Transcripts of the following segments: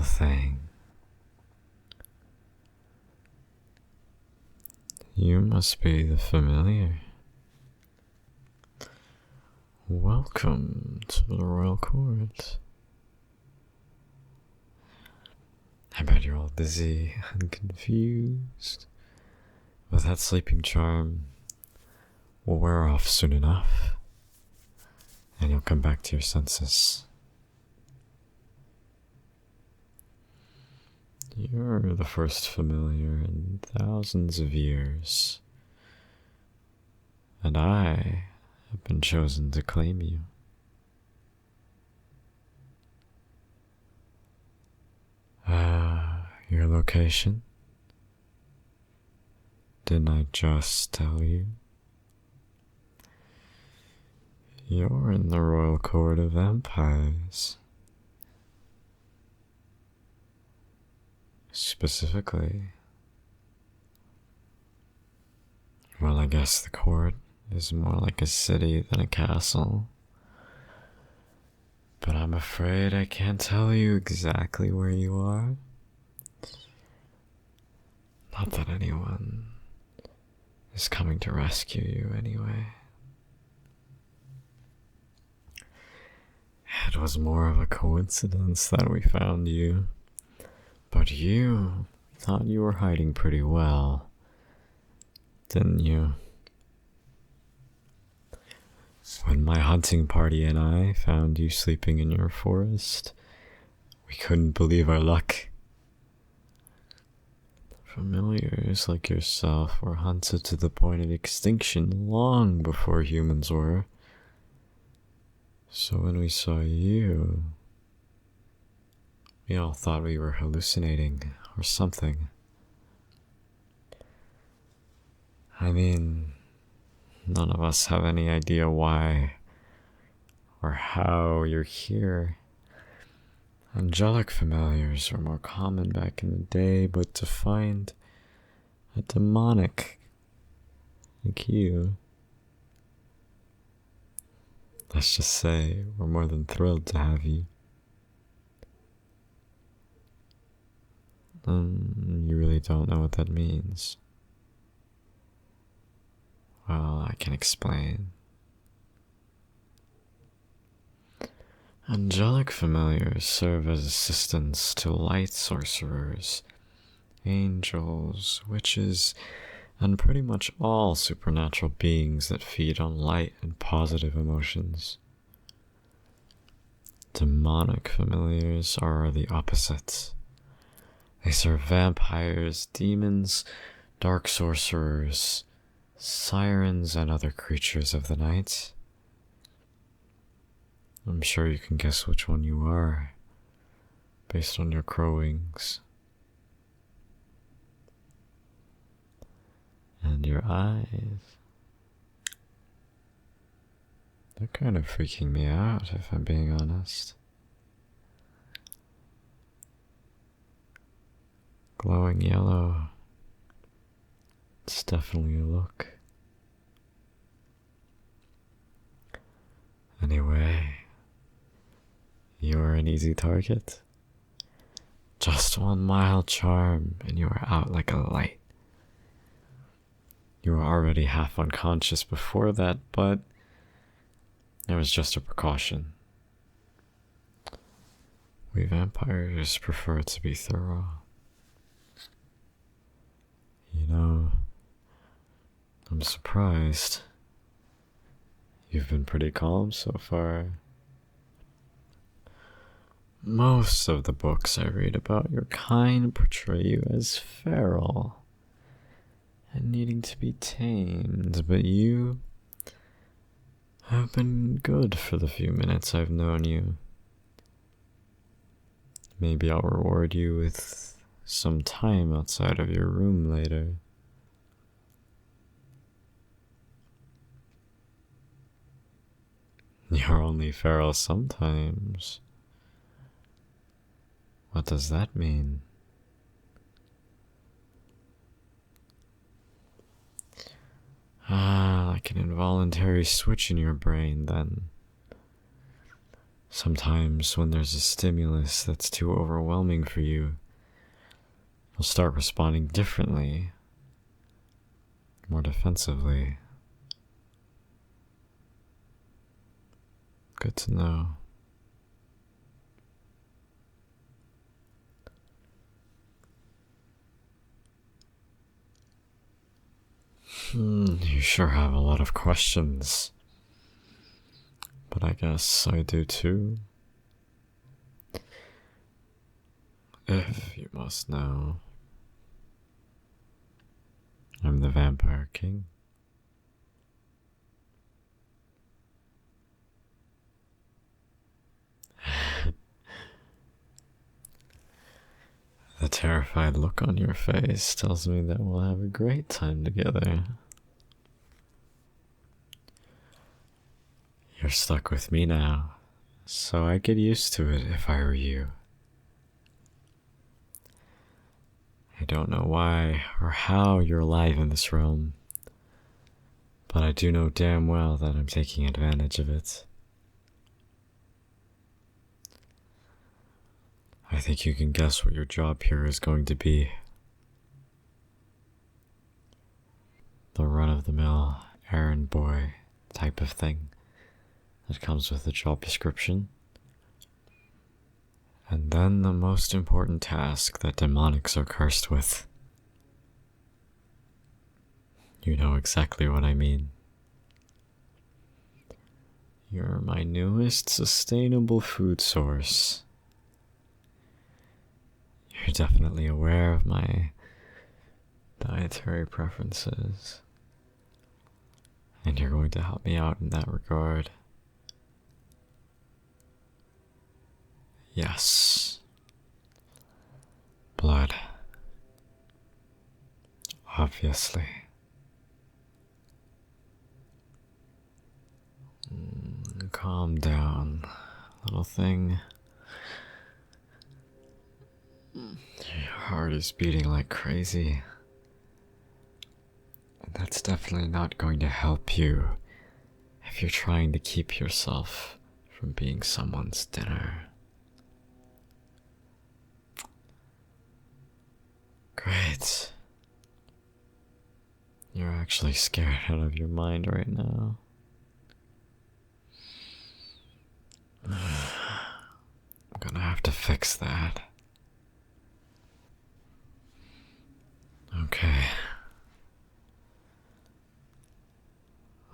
thing. You must be the familiar. Welcome to the royal court. I bet you're all dizzy and confused, but that sleeping charm will wear off soon enough, and you'll come back to your senses. You're the first familiar in thousands of years, and I have been chosen to claim you. Your location? Didn't I just tell you? You're in the royal court of empires. Specifically, well, I guess the court is more like a city than a castle. But I'm afraid I can't tell you exactly where you are. Not that anyone is coming to rescue you anyway. It was more of a coincidence that we found you. But you thought you were hiding pretty well, didn't you? When my hunting party and I found you sleeping in your forest, we couldn't believe our luck. Familiars like yourself were hunted to the point of extinction long before humans were. So when we saw you, we all thought we were hallucinating or something. I mean, none of us have any idea why or how you're here. Angelic familiars were more common back in the day, but to find a demonic like you, let's just say we're more than thrilled to have you. You really don't know what that means. Well, I can explain. Angelic familiars serve as assistants to light sorcerers, angels, witches, and pretty much all supernatural beings that feed on light and positive emotions. Demonic familiars are the opposite. They serve vampires, demons, dark sorcerers, sirens, and other creatures of the night. I'm sure you can guess which one you are, based on your crow wings. And your eyes. They're kind of freaking me out, if I'm being honest. Glowing yellow. It's definitely a look. Anyway, you're an easy target. Just one mild charm and you are out like a light. You were already half unconscious before that, but it was just a precaution. We vampires prefer to be thorough. You know, I'm surprised. You've been pretty calm so far. Most of the books I read about your kind portray you as feral and needing to be tamed, but you have been good for the few minutes I've known you. Maybe I'll reward you with some time outside of your room later. You're only feral sometimes. What does that mean? Like an involuntary switch in your brain, then. Sometimes when there's a stimulus that's too overwhelming for you, you'll start responding differently, more defensively. Good to know. You sure have a lot of questions. But I guess I do too. If you must know, I'm the Vampire King. The terrified look on your face tells me that we'll have a great time together. You're stuck with me now, so I'd get used to it if I were you. I don't know why or how you're alive in this realm, but I do know damn well that I'm taking advantage of it. I think you can guess what your job here is going to be. The run-of-the-mill errand boy type of thing that comes with the job description. And then the most important task that demonics are cursed with. You know exactly what I mean. You're my newest sustainable food source. You're definitely aware of my dietary preferences, and you're going to help me out in that regard. Yes. Blood. Obviously. Calm down, little thing. Your heart is beating like crazy. And that's definitely not going to help you if you're trying to keep yourself from being someone's dinner. Great. You're actually scared out of your mind right now. I'm gonna have to fix that. Okay.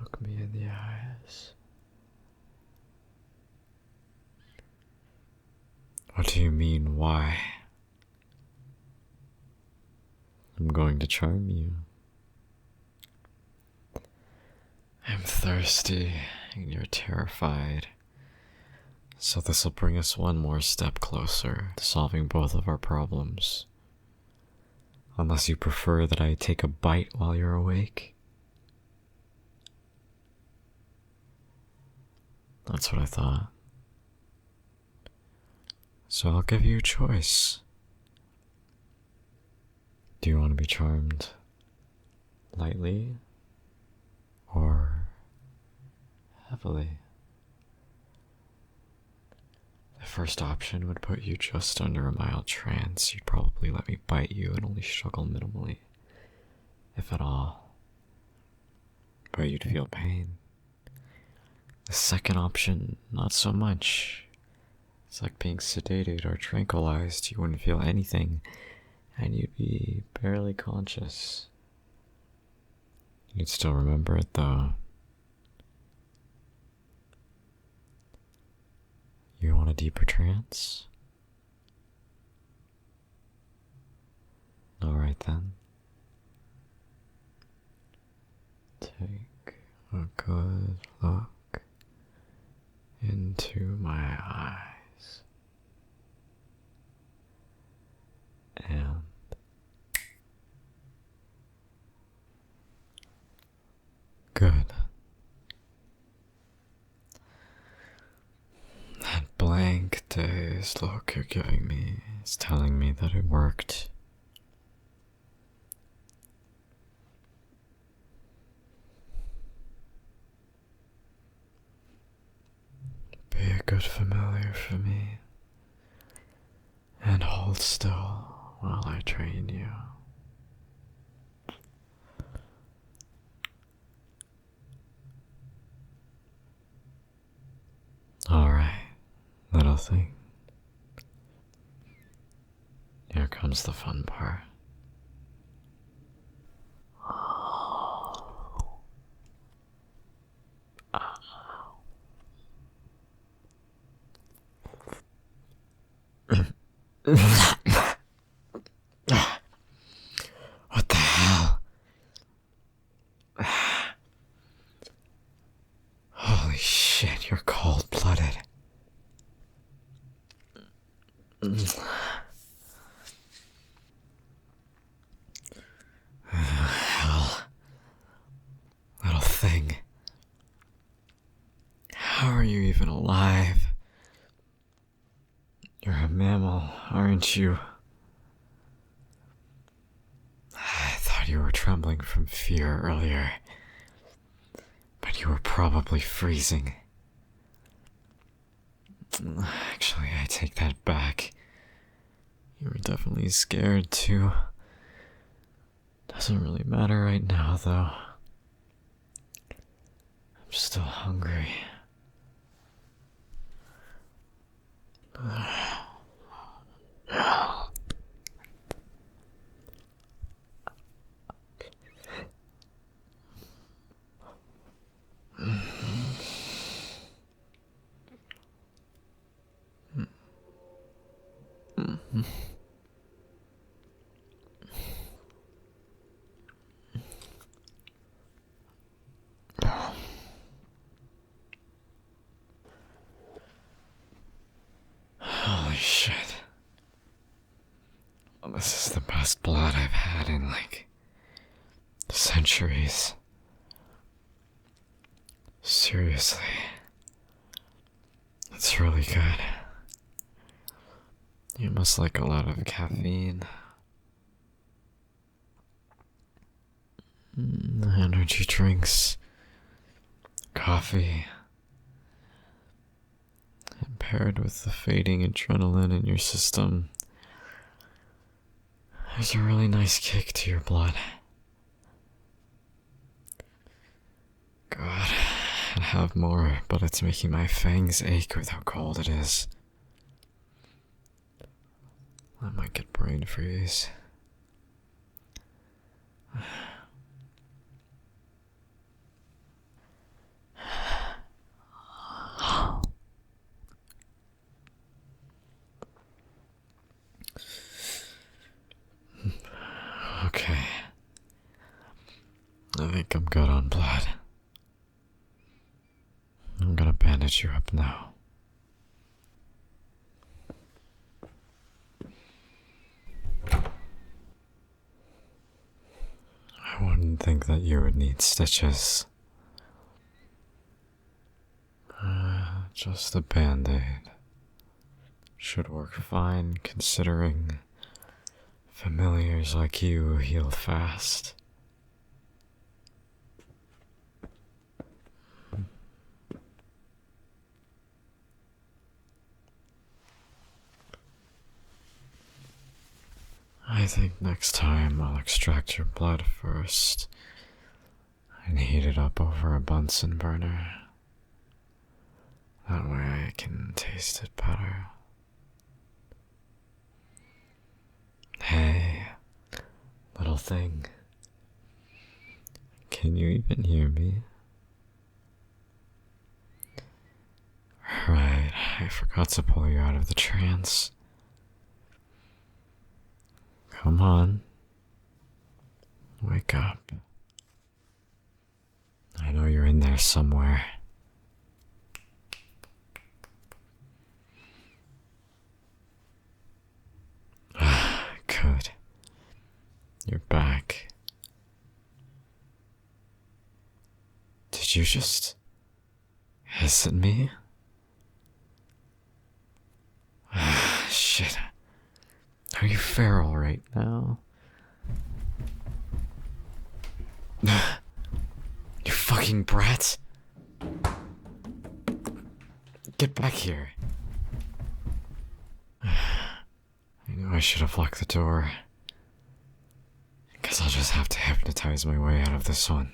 Look me in the eyes. What do you mean, why? I'm going to charm you. I'm thirsty, and you're terrified. So this'll bring us one more step closer to solving both of our problems. Unless you prefer that I take a bite while you're awake. That's what I thought. So I'll give you a choice. Do you want to be charmed lightly or heavily? The first option would put you just under a mild trance. You'd probably let me bite you and only struggle minimally, if at all. But you'd feel pain. The second option, not so much. It's like being sedated or tranquilized. You wouldn't feel anything, and you'd be barely conscious. You'd still remember it though. You want a deeper trance? Alright then. Take a good look into my eyes. And good. That blank, dazed look you're giving me is telling me that it worked. Be a good good familiar for me. And hold still while I train you. Alright, little thing. Here comes the fun part. What the hell? Holy shit, you're cold-blooded. Hell. Little thing. How are you even alive? You're a mammal, aren't you? I thought you were trembling from fear earlier, but you were probably freezing. Actually, I take that back. You were definitely scared too. Doesn't really matter right now, though. I'm still hungry. Holy shit. Well, this is the best blood I've had in, like, centuries. Seriously. It's really good. You must like a lot of caffeine. Energy drinks. Coffee. And paired with the fading adrenaline in your system, there's a really nice kick to your blood. God, I'd have more, but it's making my fangs ache with how cold it is. I might get brain freeze. Okay. I think I'm good on blood. I'm gonna bandage you up now. I wouldn't think that you would need stitches. Just a band-aid. Should work fine considering familiars like you heal fast. I think next time I'll extract your blood first and heat it up over a Bunsen burner. That way I can taste it better. Hey, little thing. Can you even hear me? Right, I forgot to pull you out of the trance. Come on. Wake up. I know you're in there somewhere. Good. You're back. Did you just hiss at me? Shit. Are you feral right now? You fucking brat. Get back here. I knew I should have locked the door. Guess I'll just have to hypnotize my way out of this one.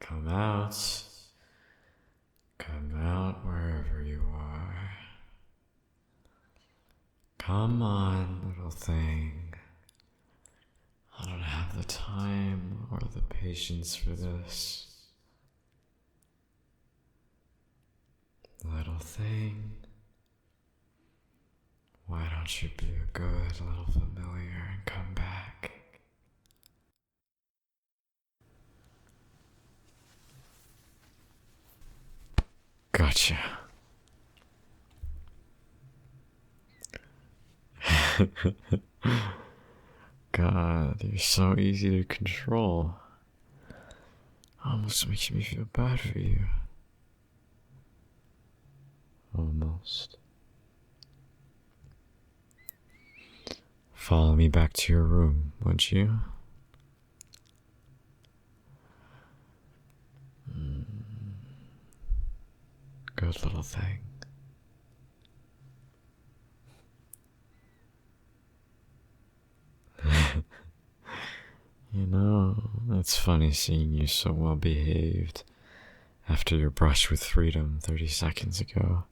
Come out. Come out wherever you are. Come on, little thing. I don't have the time or the patience for this. Little thing. Why don't you be a good little familiar and come back? Gotcha. God, you're so easy to control. Almost makes me feel bad for you. Almost. Follow me back to your room, would you? Good little thing. You know, it's funny seeing you so well behaved after your brush with freedom 30 seconds ago.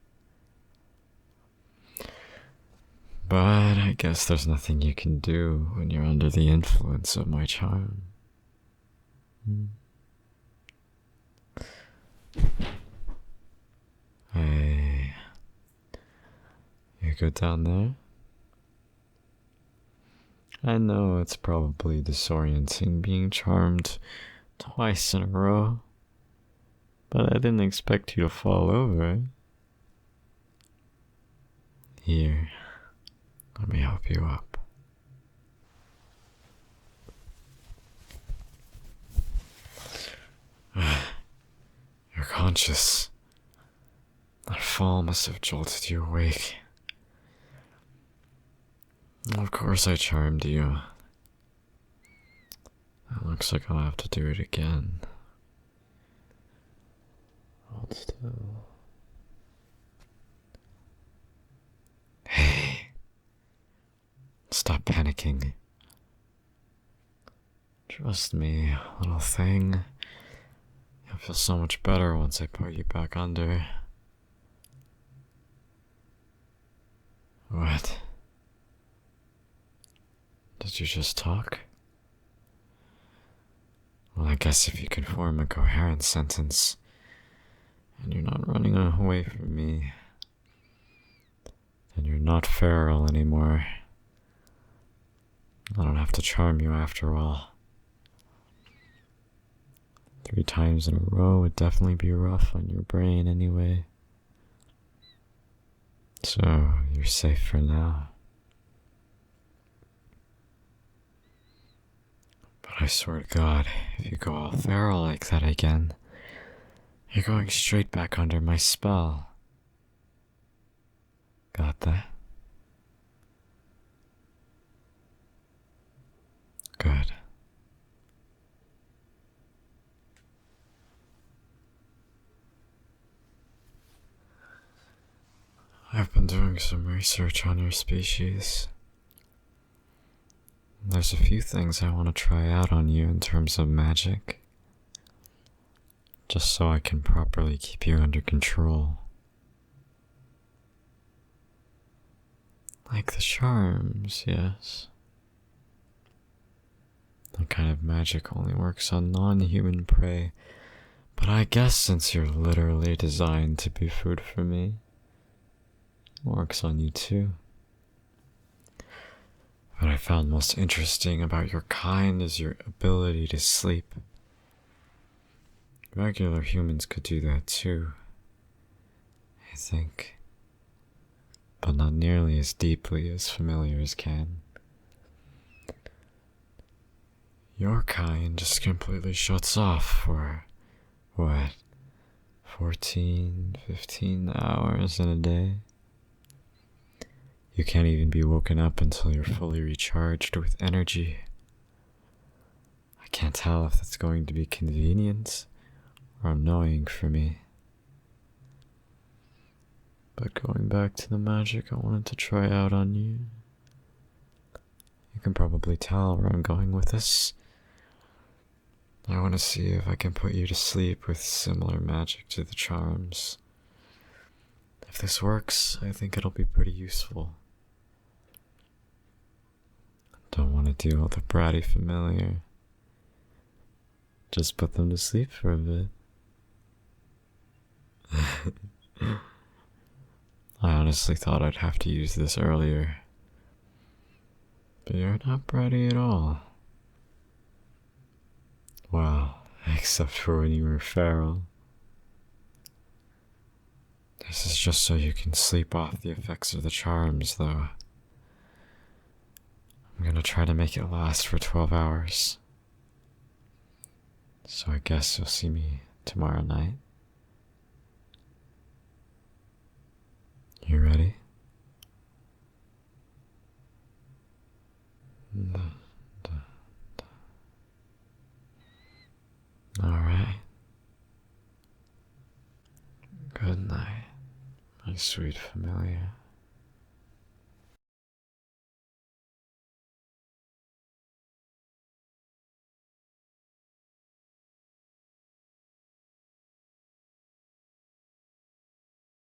But I guess there's nothing you can do when you're under the influence of my charm. Hey, you good down there? I know it's probably disorienting being charmed twice in a row, but I didn't expect you to fall over. Here, let me help you up. You're conscious. That fall must have jolted you awake. Of course I charmed you. It looks like I'll have to do it again. Hold still. Hey. Stop panicking. Trust me, little thing. You'll feel so much better once I put you back under. What? Did you just talk? Well, I guess if you can form a coherent sentence, and you're not running away from me, then you're not feral anymore. I don't have to charm you after all. 3 times in a row would definitely be rough on your brain anyway. So, you're safe for now. But I swear to God, if you go all feral like that again, you're going straight back under my spell. Got that? Good. I've been doing some research on your species. There's a few things I want to try out on you in terms of magic, just so I can properly keep you under control. Like the charms, yes. That kind of magic only works on non-human prey, but I guess since you're literally designed to be food for me, it works on you too. What I found most interesting about your kind is your ability to sleep. Regular humans could do that too, I think, but not nearly as deeply as familiars can. Your kind just completely shuts off for, 14, 15 hours in a day? You can't even be woken up until you're fully recharged with energy. I can't tell if that's going to be convenient or annoying for me. But going back to the magic I wanted to try out on you, you can probably tell where I'm going with this. I want to see if I can put you to sleep with similar magic to the charms. If this works, I think it'll be pretty useful. Don't want to do all the bratty familiar. Just put them to sleep for a bit. I honestly thought I'd have to use this earlier. But you're not bratty at all. Well, except for when you were feral. This is just so you can sleep off the effects of the charms, though. I'm gonna try to make it last for 12 hours. So I guess you'll see me tomorrow night. You ready? Alright. Good night, my sweet familiar.